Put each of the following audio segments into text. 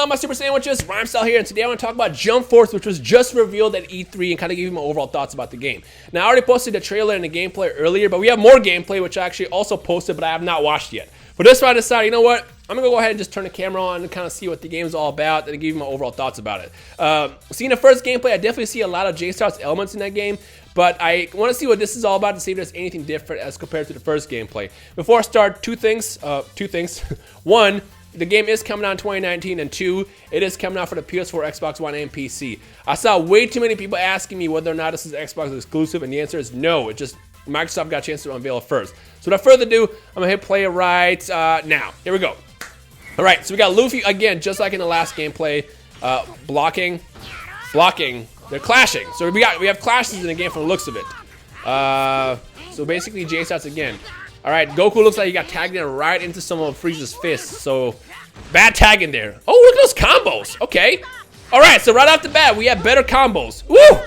on, my super sandwiches? Rhymestyle here, and today I want to talk about Jump Force, which was just revealed at E3, and kind of give you my overall thoughts about the game. Now, I already posted the trailer and the gameplay earlier, but we have more gameplay, which I actually also posted, but I have not watched yet. For this one, I decided, you know what? I'm going to go ahead and just turn the camera on and kind of see what the game's all about and give you my overall thoughts about it. Seeing the first gameplay, I definitely see a lot of J-Star's elements in that game, but I want to see what this is all about to see if there's anything different as compared to the first gameplay. Before I start, two things. One, the game is coming out in 2019, and two, it is coming out for the PS4, Xbox One, and PC. I saw way too many people asking me whether or not this is Xbox exclusive, and the answer is no. It just Microsoft got a chance to unveil it first. So without further ado, I'm gonna hit play right now. Here we go. All right, so we got Luffy again, just like in the last gameplay, blocking. They're clashing. So we have clashes in the game from the looks of it. So basically, J starts again. All right, Goku looks like he got tagged in right into some of Frieza's fists. So bad tag in there. Oh, look at those combos. Okay. All right, so right off the bat, we have better combos. Woo!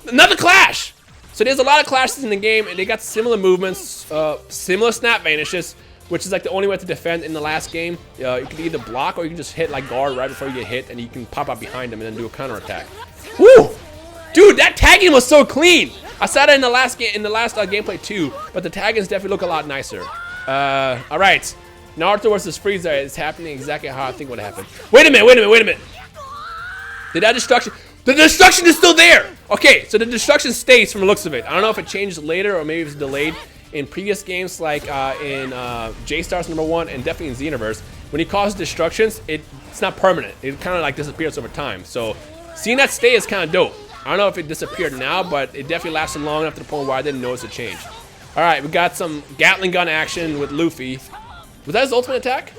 Another clash. So there's a lot of clashes in the game, and they got similar movements, similar snap vanishes, which is like the only way to defend in the last game. You can either block or you can just hit like guard right before you get hit, and you can pop out behind them and then do a counter attack. Woo! Dude, that tagging was so clean. I saw that in the last game, gameplay too, but the taggings definitely look a lot nicer. All right, Naruto versus Frieza is happening exactly how I think would happen. Wait a minute. Did that destruction? The destruction is still there. Okay, so the destruction stays from the looks of it. I don't know if it changed later or maybe it was delayed. In previous games, like in J-Stars #1 and definitely in Xenoverse, when he causes destructions, it's not permanent. It kind of like disappears over time. So seeing that stay is kind of dope. I don't know if it disappeared now, but it definitely lasted long enough to the point where I didn't notice a change. All right, we got some Gatling gun action with Luffy. Was that his ultimate attack?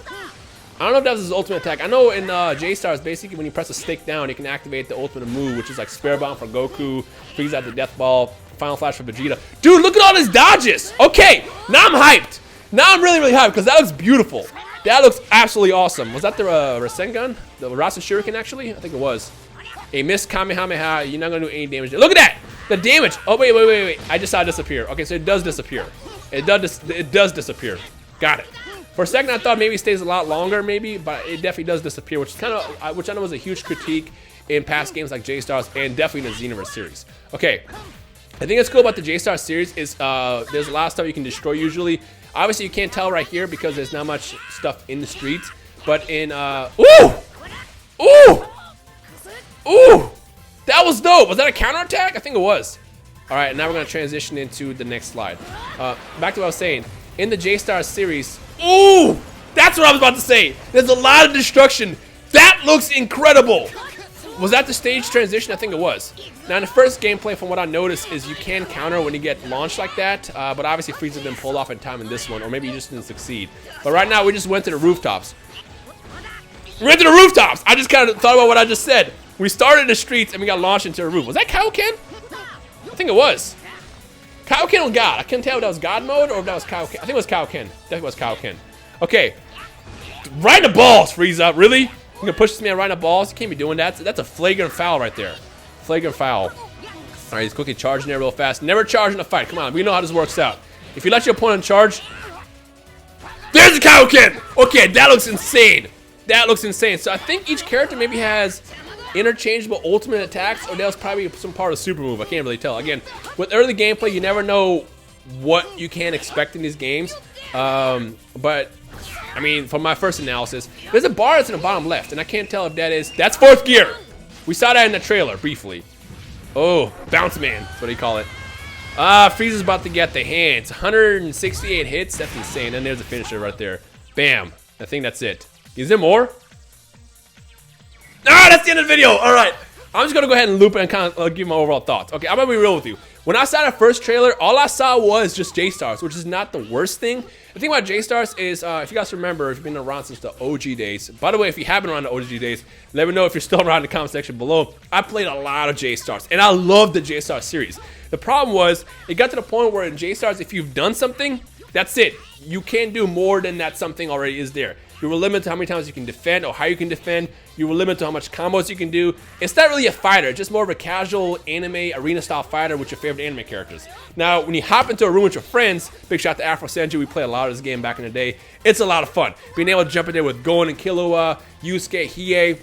I don't know if that was his ultimate attack. I know in J-Stars, basically when you press a stick down, you can activate the ultimate move, which is like Spare Bomb for Goku, Frieza at the Death Ball, Final Flash for Vegeta. Dude, look at all his dodges. Okay, now I'm hyped. Now I'm really hyped because that looks beautiful. That looks absolutely awesome. Was that the Rasengan? The Rasen Shuriken, actually? I think it was. A missed Kamehameha. You're not going to do any damage. Look at that. The damage. Oh, wait. I just saw it disappear. Okay, so it does disappear. It does disappear. Got it. For a second, I thought maybe it stays a lot longer, maybe, but it definitely does disappear, which I know was a huge critique in past games like J-Stars and definitely in the Xenoverse series. Okay. I think what's cool about the J-Star series is there's a lot of stuff you can destroy usually. Obviously, you can't tell right here because there's not much stuff in the streets. But in, Ooh! That was dope! Was that a counterattack? I think it was. Alright, now we're going to transition into the next slide. Back to what I was saying. In the J-Star series, ooh! That's what I was about to say! There's a lot of destruction. That looks incredible! Was that the stage transition? I think it was. Now, in the first gameplay, from what I noticed, is you can counter when you get launched like that, but obviously Frieza didn't pull off in time in this one, or maybe you just didn't succeed. But right now, we just went to the rooftops. We went to the rooftops! I just kind of thought about what I just said. We started in the streets, and we got launched into a roof. Was that Kaioken? I think it was. Kaioken or God? I couldn't tell if that was God mode or if that was Kaioken. I think it was Kaioken. Definitely was Kaioken. Okay. Right in the balls, Frieza. Really? You're gonna push this man right in the balls? You can't be doing that. That's a flagrant foul right there. Flagrant foul. Alright, he's quickly charging there real fast. Never charge in a fight. Come on, we know how this works out. If you let your opponent charge... There's the Kaioken! Okay, that looks insane. That looks insane. So I think each character maybe has interchangeable ultimate attacks, or that was probably some part of super move. I can't really tell. Again, with early gameplay, you never know what you can expect in these games. But I mean, from my first analysis, there's a bar that's in the bottom left, and I can't tell if that's fourth gear. We saw that in the trailer briefly. Oh, bounce man, that's what do you call it. Frieza's about to get the hands. 168 hits, that's insane. And there's a finisher right there. Bam. I think that's it. Is there more? Ah, that's the end of the video. All right. I'm just going to go ahead and loop it and kind of give my overall thoughts. Okay, I'm going to be real with you. When I saw the first trailer, all I saw was just J-Stars, which is not the worst thing. The thing about J-Stars is, if you guys remember, if you've been around since the OG days. By the way, if you have been around the OG days, let me know if you're still around in the comment section below. I played a lot of J-Stars, and I love the J-Stars series. The problem was, it got to the point where in J-Stars, if you've done something, that's it. You can't do more than that something already is there. You were limited to how many times you can defend or how you can defend. You were limited to how much combos you can do. It's not really a fighter. It's just more of a casual anime arena style fighter with your favorite anime characters. Now, when you hop into a room with your friends, big shout out to Afro Senju. We played a lot of this game back in the day. It's a lot of fun. Being able to jump in there with Gon and Killua, Yusuke, Hiei.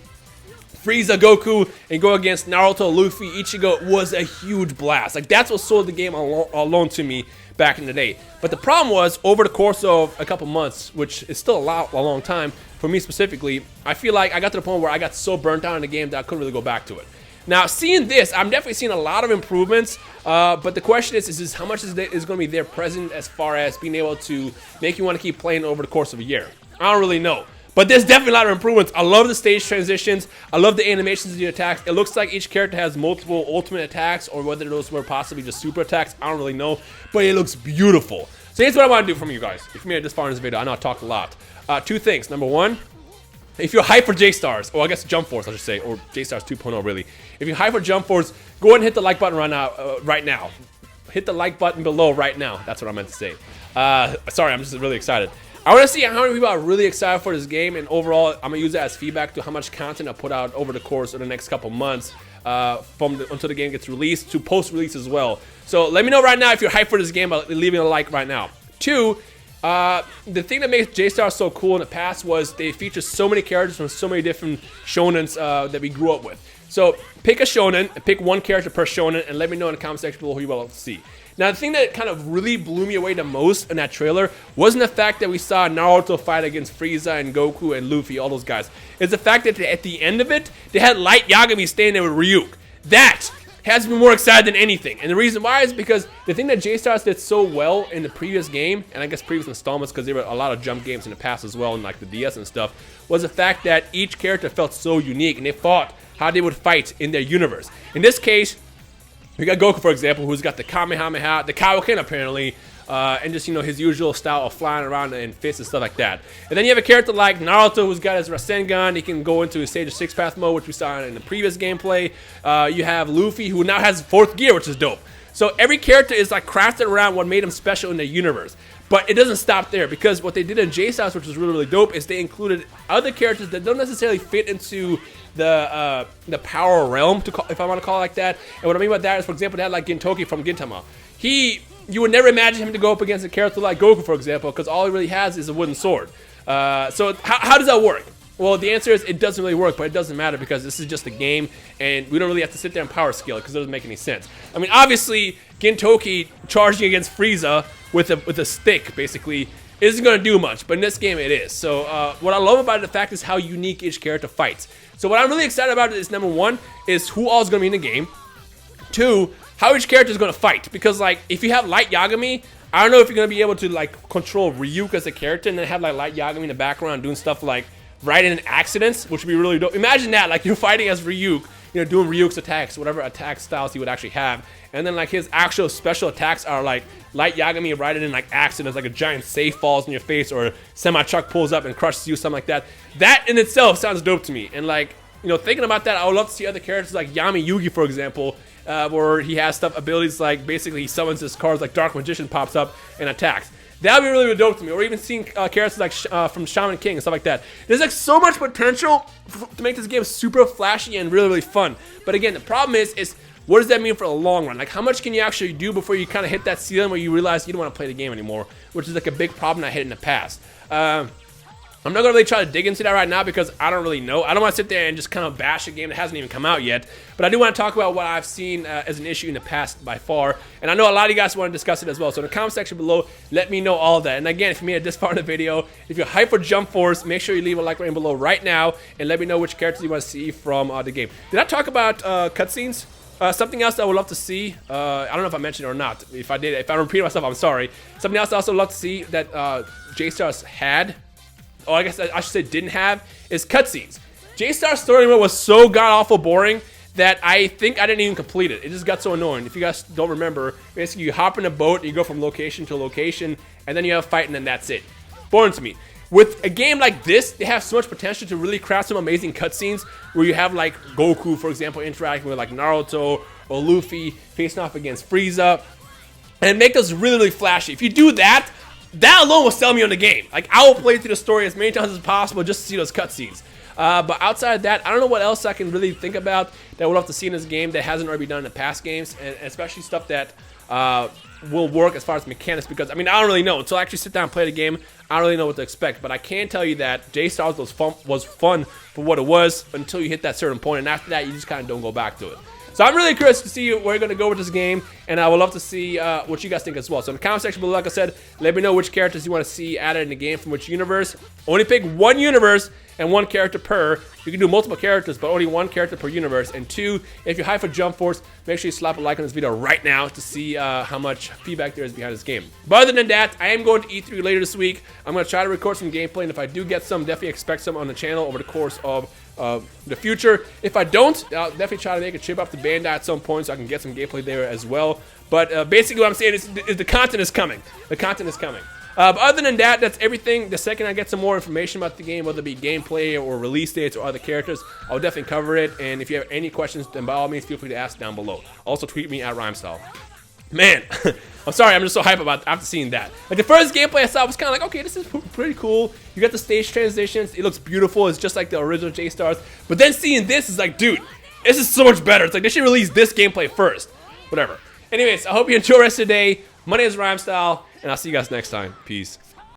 Frieza, Goku, and go against Naruto, Luffy, Ichigo was a huge blast. Like, that's what sold the game alone to me back in the day. But the problem was, over the course of a couple months, which is still a long time for me specifically, I feel like I got to the point where I got so burnt out in the game that I couldn't really go back to it. Now, seeing this, I'm definitely seeing a lot of improvements, but the question is how much is going to be there present as far as being able to make you want to keep playing over the course of a year? I don't really know. But there's definitely a lot of improvements. I love the stage transitions. I love the animations of the attacks. It looks like each character has multiple ultimate attacks, or whether those were possibly just super attacks. I don't really know, but it looks beautiful. So here's what I want to do from you guys. If you made it this far in this video, I know I talked a lot. Two things. Number one, if you're hyped for J-Stars, or I guess Jump Force, I should say, or J-Stars 2.0 really. If you're hyped for Jump Force, go ahead and hit the like button right now. Hit the like button below right now. That's what I meant to say. Sorry, I'm just really excited. I want to see how many people are really excited for this game, and overall, I'm going to use that as feedback to how much content I put out over the course of the next couple months until the game gets released, to post-release as well. So let me know right now if you're hyped for this game by leaving a like right now. Two, the thing that makes J-Star so cool in the past was they feature so many characters from so many different shonens that we grew up with. So pick a shonen, and pick one character per shonen, and let me know in the comment section below who you want to see. Now, the thing that kind of really blew me away the most in that trailer wasn't the fact that we saw Naruto fight against Frieza and Goku and Luffy, all those guys. It's the fact that at the end of it, they had Light Yagami standing there with Ryuk. That has me more excited than anything. And the reason why is because the thing that J-Stars did so well in the previous game, and I guess previous installments, because there were a lot of jump games in the past as well, and like the DS and stuff, was the fact that each character felt so unique, and they fought how they would fight in their universe. In this case, we got Goku, for example, who's got the Kamehameha, the Kaioken apparently, and just, you know, his usual style of flying around and fists and stuff like that. And then you have a character like Naruto, who's got his Rasengan. He can go into his Sage of Six Path mode, which we saw in the previous gameplay. You have Luffy, who now has 4th gear, which is dope. So every character is like crafted around what made them special in their universe. But it doesn't stop there, because what they did in J-Stars, which was really, really dope, is they included other characters that don't necessarily fit into the power realm, if I want to call it like that. And what I mean by that is, for example, they had like Gintoki from Gintama. You would never imagine him to go up against a character like Goku, for example, because all he really has is a wooden sword. So how does that work? Well, the answer is it doesn't really work, but it doesn't matter because this is just a game, and we don't really have to sit there and power scale it because it doesn't make any sense. I mean, obviously, Gintoki charging against Frieza with a stick, basically, isn't going to do much, but in this game it is. So what I love about it, the fact is how unique each character fights. So what I'm really excited about is, number one, is who all is going to be in the game. Two, how each character is going to fight. Because, like, if you have Light Yagami, I don't know if you're going to be able to, like, control Ryuk as a character and then have, like, Light Yagami in the background doing stuff like riding in accidents, which would be really dope. Imagine that, like, you're fighting as Ryuk, you know, doing Ryuk's attacks, whatever attack styles he would actually have. And then, like, his actual special attacks are, like, Light Yagami riding in, like, accidents, like a giant safe falls in your face, or semi-truck pulls up and crushes you, something like that. That in itself sounds dope to me. And, like, you know, thinking about that, I would love to see other characters like Yami Yugi, for example, where he has abilities like, basically, he summons his cards, like Dark Magician pops up and attacks. That would be really, really dope to me. Or even seeing characters like from Shaman King and stuff like that. There's like so much potential to make this game super flashy and really, really fun. But again, the problem is what does that mean for the long run? Like, how much can you actually do before you kind of hit that ceiling where you realize you don't want to play the game anymore, which is like a big problem I hit in the past. I'm not going to really try to dig into that right now because I don't really know. I don't want to sit there and just kind of bash a game that hasn't even come out yet. But I do want to talk about what I've seen as an issue in the past by far. And I know a lot of you guys want to discuss it as well. So in the comment section below, let me know all that. And again, if you made it this far in the video, if you're hyped for Jump Force, make sure you leave a like right below right now. And let me know which characters you want to see from the game. Did I talk about cutscenes? Something else that I would love to see, I don't know if I mentioned it or not. If I did, if I repeat myself, I'm sorry. Something else I also love to see that J-Stars had, or I guess I should say didn't have, is cutscenes. J-Star's story mode was so god-awful boring that I think I didn't even complete it. It just got so annoying. If you guys don't remember, basically you hop in a boat, and you go from location to location, and then you have a fight, and then that's it. Boring to me. With a game like this, they have so much potential to really craft some amazing cutscenes where you have like Goku, for example, interacting with like Naruto or Luffy facing off against Frieza, and make those really, really flashy. If you do that, that alone will sell me on the game. Like, I will play through the story as many times as possible just to see those cutscenes. But outside of that, I don't know what else I can really think about that I would love to see in this game that hasn't already been done in the past games, and especially stuff that will work as far as mechanics, because I mean, I don't really know until I actually sit down and play the game. I don't really know what to expect, but I can tell you that J-Stars was fun for what it was until you hit that certain point, and after that, you just kind of don't go back to it. So I'm really curious to see where you're going to go with this game, and I would love to see what you guys think as well. So in the comment section below, like I said, let me know which characters you want to see added in the game from which universe. Only pick one universe and one character per. You can do multiple characters, but only one character per universe. And 2, if you're hyped for Jump Force, make sure you slap a like on this video right now to see how much feedback there is behind this game. But other than that, I am going to E3 later this week. I'm going to try to record some gameplay, and if I do get some, definitely expect some on the channel over the course of the future. If I don't, I'll definitely try to make a trip up to Bandai at some point so I can get some gameplay there as well. But basically what I'm saying is the content is coming. The content is coming. But other than that, that's everything. The second I get some more information about the game, whether it be gameplay or release dates or other characters, I'll definitely cover it. And if you have any questions, then by all means, feel free to ask down below. Also, tweet me at Rhymestyle. Man, I'm sorry, I'm just so hyped about after seeing that. Like, the first gameplay I saw was kind of like, okay, this is pretty cool. You got the stage transitions. It looks beautiful. It's just like the original J-Stars. But then seeing this is like, dude, this is so much better. It's like they should release this gameplay first. Whatever. Anyways, I hope you enjoy the rest of the day. My name is Rhymestyle, and I'll see you guys next time. Peace.